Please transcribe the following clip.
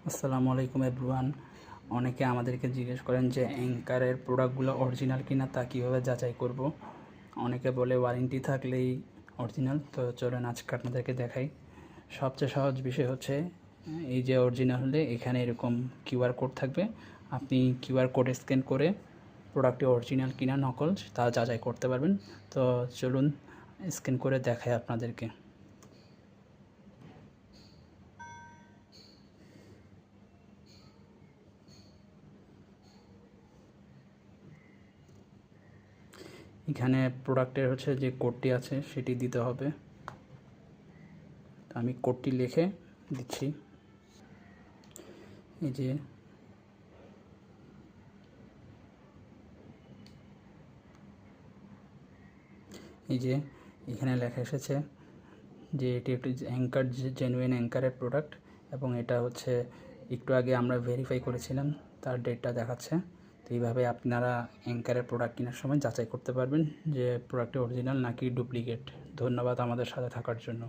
আসসালামু আলাইকুম এভরিওয়ান। অনেকে আমাদেরকে জিজ্ঞেস করেন যে অ্যাঙ্কারের প্রোডাক্টগুলো অরিজিনাল কিনা তা কীভাবে যাচাই করব। অনেকে বলে ওয়ারেন্টি থাকলেই অরিজিনাল। তো চলুন আজকে আপনাদেরকে দেখাই। সবচেয়ে সহজ বিষয় হচ্ছে এই যে অরিজিনাল হলে এখানে এরকম কিউআর কোড থাকবে। আপনি কিউআর কোড স্ক্যান করে প্রোডাক্টটি অরিজিনাল কিনা নকল তা যাচাই করতে পারবেন। তো চলুন স্ক্যান করে দেখাই আপনাদেরকে। এখানে প্রোডাক্টের হচ্ছে যে কোডটি আছে সেটি দিতে হবে। আমি কোডটি লিখে দিচ্ছি। এই যে এখানে লেখা এসেছে যে এটি একটি অ্যাঙ্কার, জেনুইন অ্যাঙ্কারের প্রোডাক্ট, এবং এটা হচ্ছে একটু আগে আমরা ভেরিফাই করেছিলাম, তার ডেটটা দেখাচ্ছে। তো এইভাবে আপনারা অ্যাঙ্কারের প্রোডাক্ট কেনার সময় যাচাই করতে পারবেন যে প্রোডাক্টটি অরিজিনাল নাকি ডুপ্লিকেট। ধন্যবাদ আমাদের সাথে থাকার জন্য।